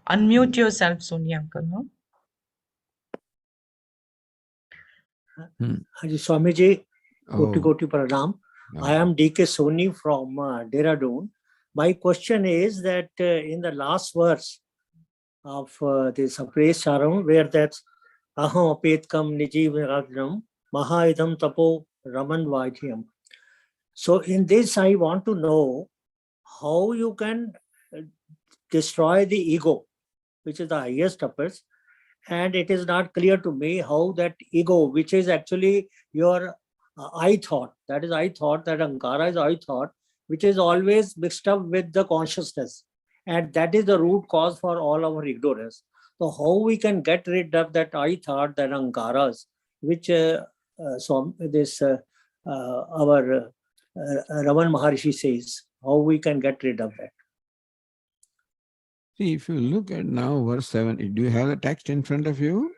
Unmute yourself, Sonia uncle. No? Haji Swamiji, Koti Oh, Koti Pranam. no. I am D.K. Soni from Dehradun. My question is that in the last verse of this Apres Charam, where that's Aham Apetkam Nijiv Ragnam Mahaidam Tapo Raman Vajyam. So in this, I want to know how you can destroy the ego, which is the highest uppers. And it is not clear to me how that ego, which is actually your I thought, that is I thought, that Ankara is I thought, which is always mixed up with the consciousness. And that is the root cause for all our ignorance. So how we can get rid of that I thought, that Ankaras, which our Raman Maharshi says, how we can get rid of that? See, if you look at now verse 7, do you have the text in front of you?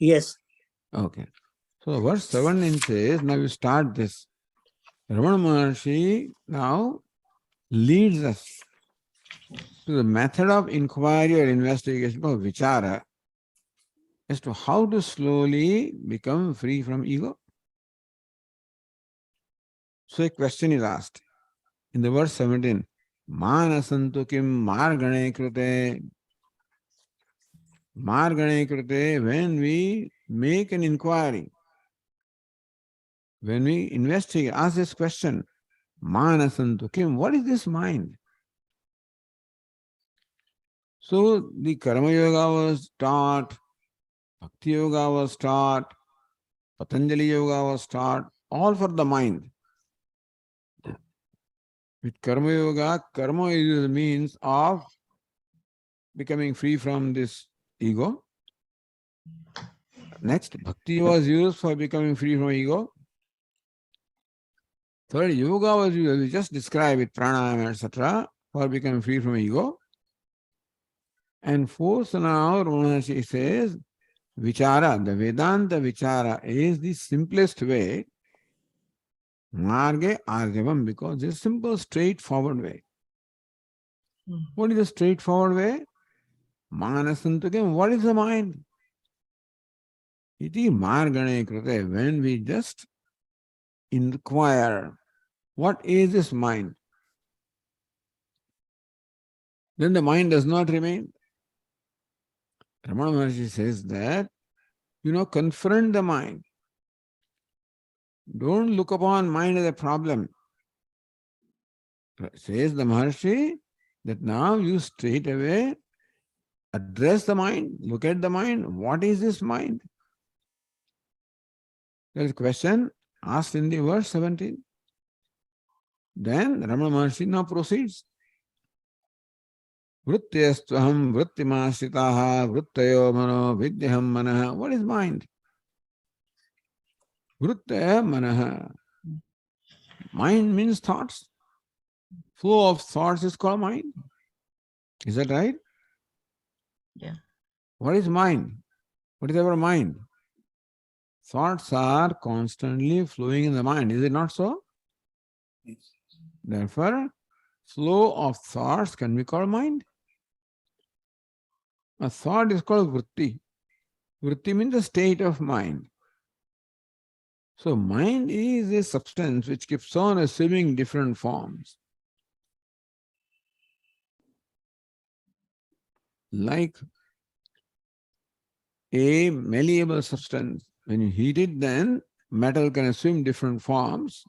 Yes. Okay. So verse 7 it says, now you start this. Ramana Maharshi now leads us to the method of inquiry or investigation called vichara as to how to slowly become free from ego. So a question is asked in the verse 17. Manasantu kim margane krute. Margane krute, when we make an inquiry, when we investigate, ask this question, Manasantu kim, what is this mind? So the Karma Yoga was taught, Bhakti Yoga was taught, Patanjali Yoga was taught, all for the mind. With Karma Yoga, karma is the means of becoming free from this ego. Next, Bhakti was used for becoming free from ego. Third, Yoga was used, we just describe it, pranayama, etc., for becoming free from ego. And fourth, now, Ramana says, Vichara, the Vedanta Vichara is the simplest way, Marge Arjavam, because it's a simple, straightforward way. What is the straightforward way? Manasantukam, what is the mind? Iti margane krute, when we just inquire, what is this mind? Then the mind does not remain. Ramana Maharshi says that, confront the mind. Don't look upon mind as a problem. Says the Maharshi that now you straight away address the mind, look at the mind. What is this mind? There is a question asked in the verse 17. Then Ramana Maharshi now proceeds. Vrittiyastvaham vrittimashritaha vrittayo mano vidyaham manaha. What is mind? Vrittaya manaha. Mind means thoughts. Flow of thoughts is called mind. Is that right? Yeah. What is mind? What is our mind? Thoughts are constantly flowing in the mind. Is it not so? Yes. Therefore, flow of thoughts can be called mind. A thought is called vritti. Vritti means the state of mind. So mind is a substance which keeps on assuming different forms. Like a malleable substance. When you heat it, then metal can assume different forms.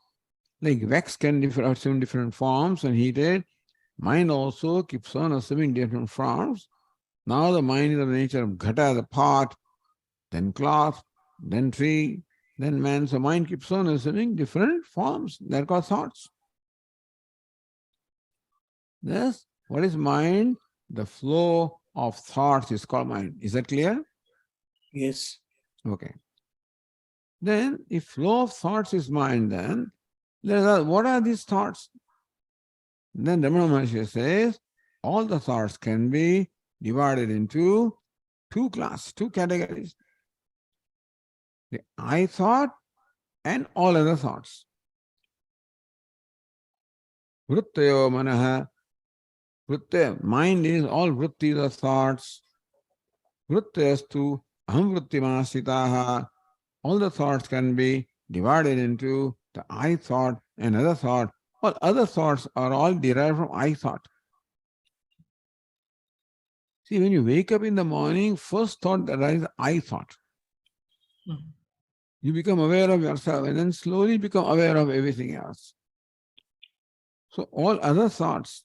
Like wax can assume different forms when heated. Mind also keeps on assuming different forms. Now the mind is of the nature of ghata, the pot, then cloth, then tree, then man. So mind keeps on assuming different forms. They're called thoughts. Yes. What is mind? The flow of thoughts is called mind. Is that clear? Yes. Okay. Then, if flow of thoughts is mind, then what are these thoughts? Then Ramana Maharshi says, all the thoughts can be divided into two categories. The I thought and all other thoughts. Vrittayo manaha. Vritti, mind is all vrittis or thoughts. Vrittestu aham vrittimasitaha. All the thoughts can be divided into the I thought and other thought. All other thoughts are all derived from I thought. See, when you wake up in the morning, first thought that arises, I thought. Mm. You become aware of yourself and then slowly become aware of everything else. So all other thoughts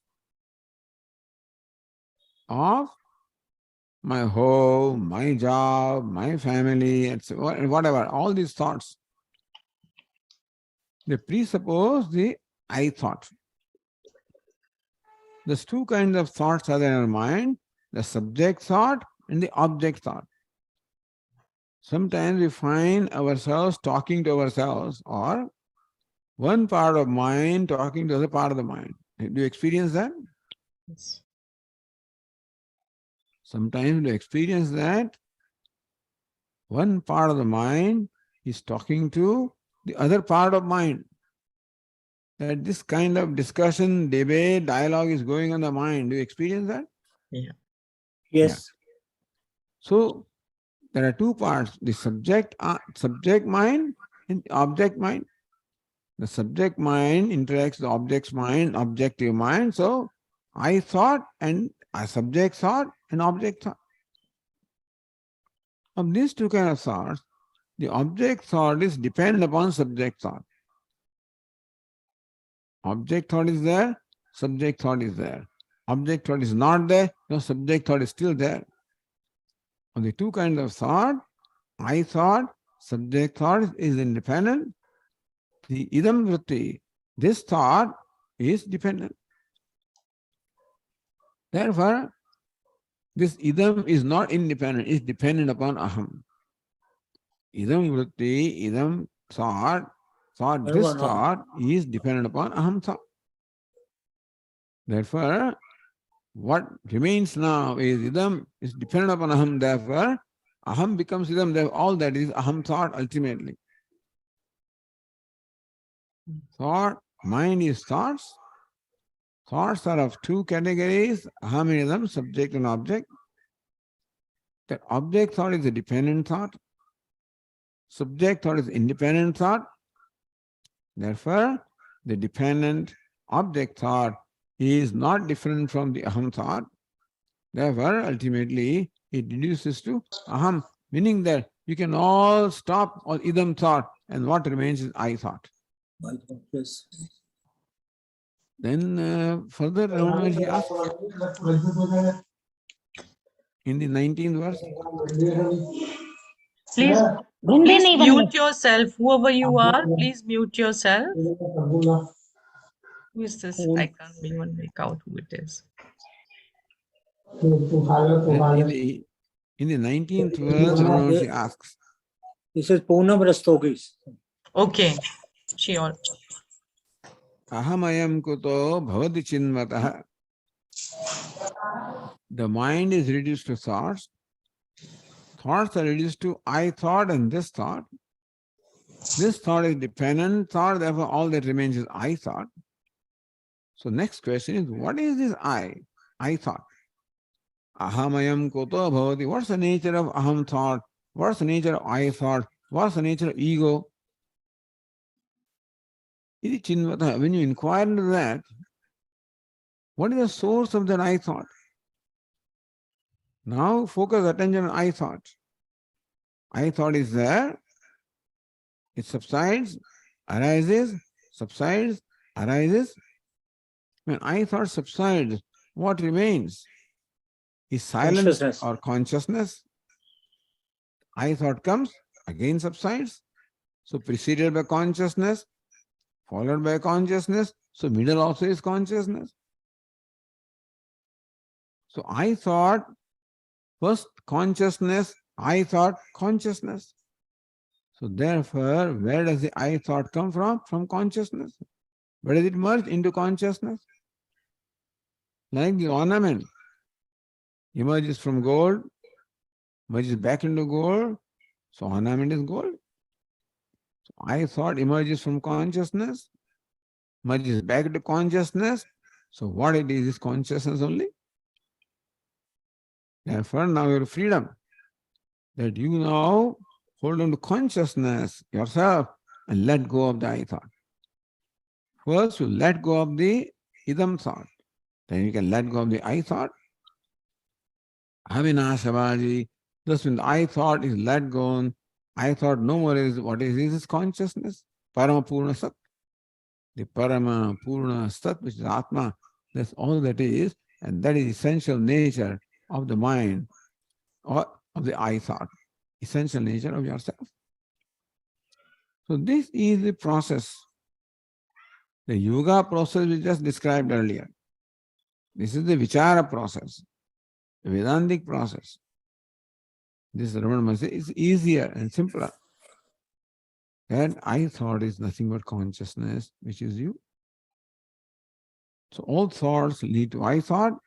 of my home, my job, my family, etc., whatever, all these thoughts, they presuppose the I thought. There's two kinds of thoughts are there in our mind, the subject thought and the object thought. Sometimes we find ourselves talking to ourselves, or one part of mind talking to the other part of the mind. Do you experience that? Yes. Sometimes we experience that one part of the mind is talking to the other part of mind. That this kind of discussion, debate, dialogue is going on the mind. Do you experience that? Yeah. Yes. So there are two parts: the subject mind and the object mind. The subject mind interacts with the object's mind, objective mind. So I thought and a subject thought and object thought. Of these two kinds of thoughts, the object thought is dependent upon subject thought. Object thought is there, subject thought is there. Object thought is not there, no, subject thought is still there. Of the two kinds of thought, I thought, subject thought is independent. The idam vritti, this thought is dependent. Therefore, this idam is not independent, it's dependent upon aham. Idam vritti, idam thought, this thought is dependent upon aham thought. Therefore, what remains now is idam is dependent upon aham, therefore, aham becomes idam, therefore all that is aham thought ultimately. Thought, mind is thoughts. Thoughts are of two categories, aham and idam, subject and object. That object thought is a dependent thought. Subject thought is independent thought. Therefore, the dependent object thought is not different from the aham thought. Therefore, ultimately, it reduces to aham, meaning that you can all stop all idam thought and what remains is I thought. Yes. Then further, he asks in the 19th verse, Please, Gunde please nahi mute banne. yourself. Whoever you are, please mute yourself. Who is this? I can't even make out who it is. then in the 19th verse, he asks, This is Poonam Rastogi. Okay. Sure. ahamayam kuto bhavati chinmatah. The mind is reduced to thoughts. Thoughts are reduced to I thought and this thought. This thought is dependent thought, therefore all that remains is I thought. So next question is, what is this I? I thought. Ahamayam koto bhavati. What's the nature of aham thought? What's the nature of I thought? What's the nature of ego? Iti chinvata. When you inquire into that, what is the source of that I thought? Now focus attention on I thought. I thought is there. It subsides, arises, subsides, arises. When I thought subsides, what remains? Is silence or consciousness? I thought comes, again subsides. So preceded by consciousness, followed by consciousness. So middle also is consciousness. So I thought, first consciousness, I thought consciousness. So therefore, where does the I thought come from? From consciousness. Where does it merge? Into consciousness. Like the ornament emerges from gold, merges back into gold, so ornament is gold. So I thought emerges from consciousness, merges back to consciousness, So what it is consciousness only. Therefore, now your freedom, that you now hold on to consciousness yourself and let go of the I thought. First, you let go of the idam thought. Then you can let go of the I thought. Avinashavaji. Thus, when the I thought is let go, I thought no more is what is consciousness. Parama Purna Sat. The Parama Purna Sat, which is Atma, that's all that is, and that is essential nature of the mind or of the I thought, essential nature of yourself. So this is the process. The yoga process we just described earlier. This is the vichara process, the Vedantic process. This Ramana Maharshi is easier and simpler. And I thought is nothing but consciousness, which is you. So all thoughts lead to I thought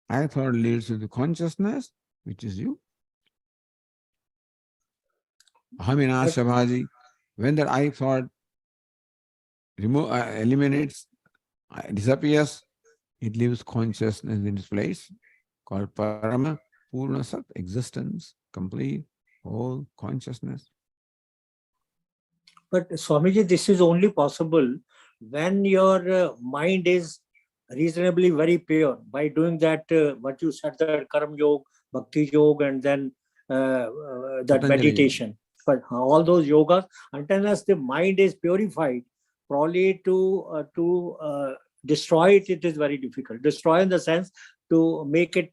leads to the consciousness, which is you. Ahaminashabhaji, when that I thought eliminates, disappears, it leaves consciousness in its place, called Parama Purna Sat, existence, complete, whole consciousness. But Swamiji, this is only possible when your mind is reasonably very pure. By doing that, what you said, that Karma Yoga, Bhakti Yoga, and then that Patanjali meditation. But all those yogas, until the mind is purified, probably to destroy it, it is very difficult. Destroy in the sense to make it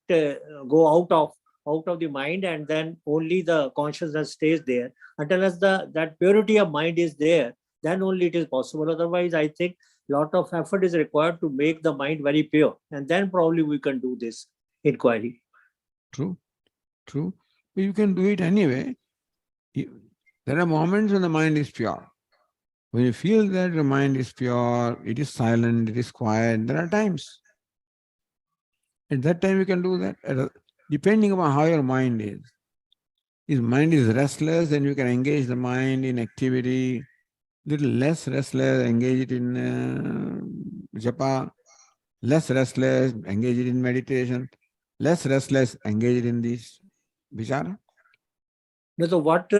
go out of the mind, and then only the consciousness stays there. Until as that purity of mind is there, then only it is possible. Otherwise, I think a lot of effort is required to make the mind very pure, and then probably we can do this inquiry. True. But you can do it anyway. There are moments when the mind is pure. When you feel that your mind is pure, it is silent, it is quiet, there are times. At that time you can do that, depending upon how your mind is. If mind is restless, then you can engage the mind in activity. Little less restless, engage it in japa. Less restless, engage it in meditation. Less restless, engage it in this vichara. So what